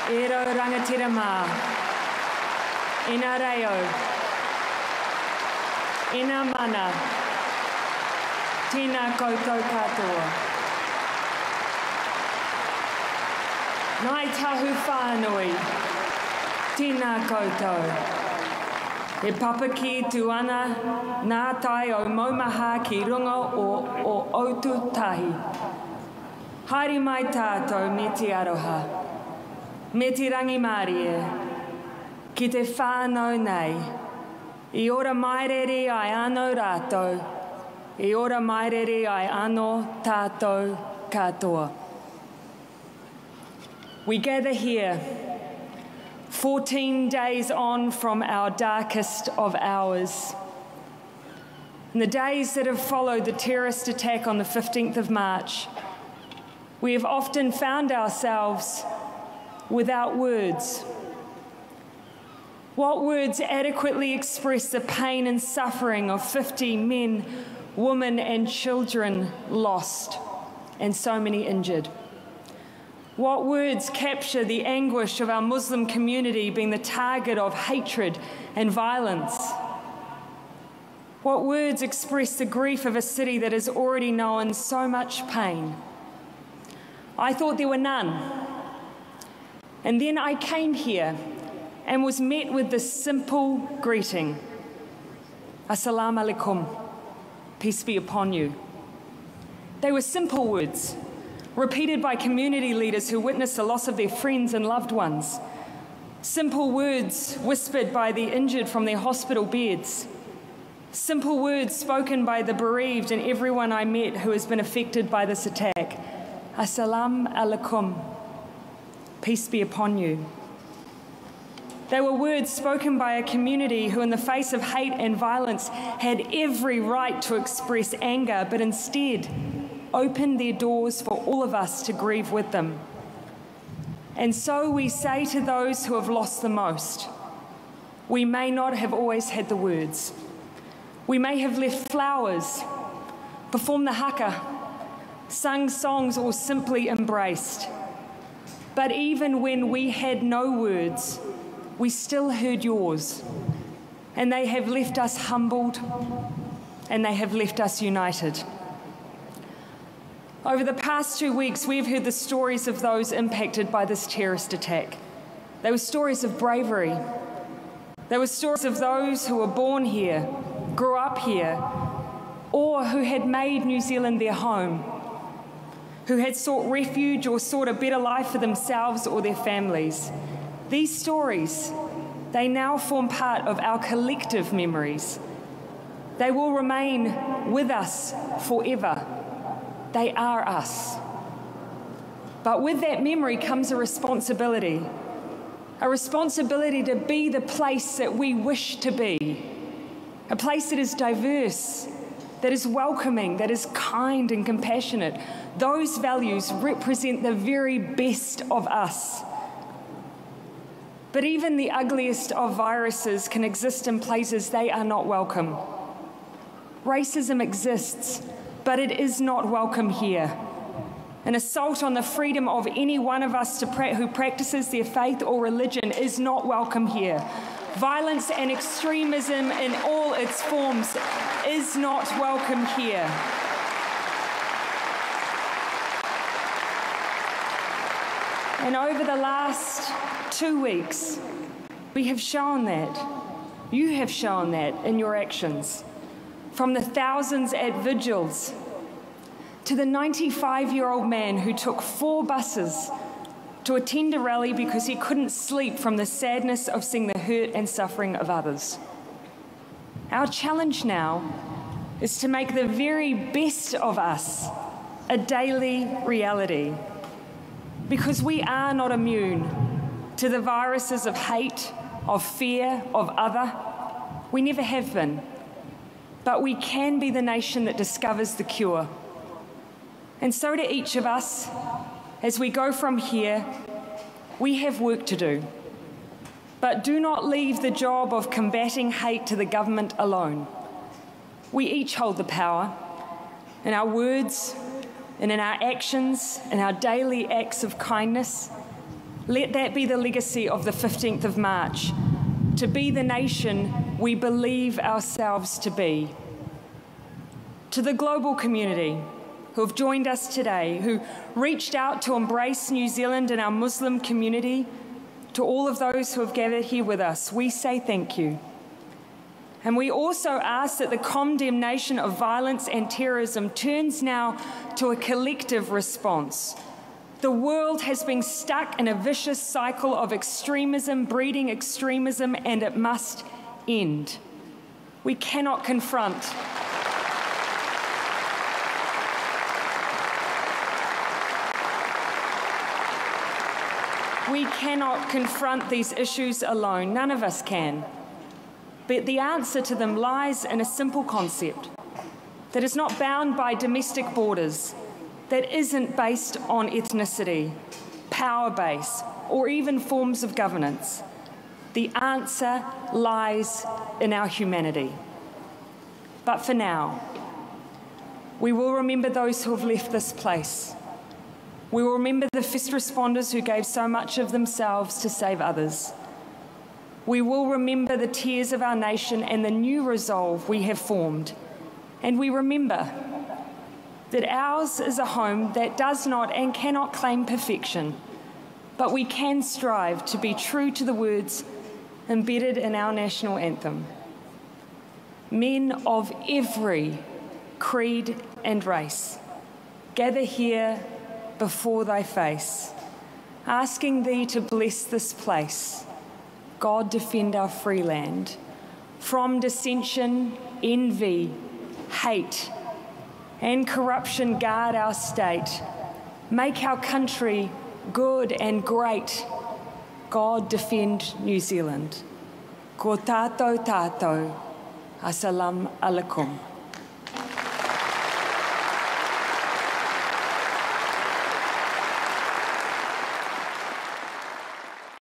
E rau rangatira mā. Ina reo. Ina mana. Tēnā koutou katoa. Nai tahu whānui. Tēnā koutou. E papaki tu ana nā tai o maumaha ki runga o autu tahi. Haere mai tātou me te aroha. Me te rangi mārie. Ki te whānau nei. I ora mairere ai anō rātou. I ora mairere ai anō tātou katoa. We gather here 14 days on from our darkest of hours. In the days that have followed the terrorist attack on the 15th of March, we have often found ourselves without words. What words adequately express the pain and suffering of 50 men, women and children lost, and so many injured? What words capture the anguish of our Muslim community being the target of hatred and violence? What words express the grief of a city that has already known so much pain? I thought there were none. And then I came here and was met with this simple greeting. As-salaam Alaikum. Peace be upon you. They were simple words, repeated by community leaders who witnessed the loss of their friends and loved ones. Simple words whispered by the injured from their hospital beds. Simple words spoken by the bereaved and everyone I met who has been affected by this attack. As-salaam Alaikum. Peace be upon you. They were words spoken by a community who, in the face of hate and violence, had every right to express anger, but instead opened their doors for all of us to grieve with them. And so we say to those who have lost the most, we may not have always had the words. We may have left flowers, performed the haka, sung songs, or simply embraced. But even when we had no words, we still heard yours. And they have left us humbled, and they have left us united. Over the past 2 weeks, we've heard the stories of those impacted by this terrorist attack. They were stories of bravery. They were stories of those who were born here, grew up here, or who had made New Zealand their home, who had sought refuge or sought a better life for themselves or their families. These stories, they now form part of our collective memories. They will remain with us forever. They are us. But with that memory comes a responsibility to be the place that we wish to be, a place that is diverse, that is welcoming, that is kind and compassionate. Those values represent the very best of us. But even the ugliest of viruses can exist in places they are not welcome. Racism exists, but it is not welcome here. An assault on the freedom of any one of us who practices their faith or religion is not welcome here. Violence and extremism in all its forms is not welcome here. And over the last 2 weeks, we have shown that. You have shown that in your actions. From the thousands at vigils to the 95-year-old man who took 4 buses to attend a rally because he couldn't sleep from the sadness of seeing the hurt and suffering of others. Our challenge now is to make the very best of us a daily reality, because we are not immune to the viruses of hate, of fear, of other. We never have been. But we can be the nation that discovers the cure. And so to each of us, as we go from here, we have work to do. But do not leave the job of combating hate to the government alone. We each hold the power in our words and in our actions, in our daily acts of kindness, Let that be the legacy of the 15th of March, to be the nation we believe ourselves to be. To the global community who have joined us today, who reached out to embrace New Zealand and our Muslim community, to all of those who have gathered here with us, we say thank you. And we also ask that the condemnation of violence and terrorism turns now to a collective response. The world has been stuck in a vicious cycle of extremism, breeding extremism, and it must end. We cannot confront these issues alone. None of us can. But the answer to them lies in a simple concept that is not bound by domestic borders, that isn't based on ethnicity, power base, or even forms of governance. The answer lies in our humanity. But for now, we will remember those who have left this place. We will remember the first responders who gave so much of themselves to save others. We will remember the tears of our nation and the new resolve we have formed. And we remember that ours is a home that does not and cannot claim perfection, but we can strive to be true to the words embedded in our national anthem. Men of every creed and race, gather here before thy face, asking thee to bless this place. God, defend our free land from dissension, envy, hate, and corruption. Guard our state. Make our country good and great. God, defend New Zealand. Ko tātou tātou. As-salaam Alaikum.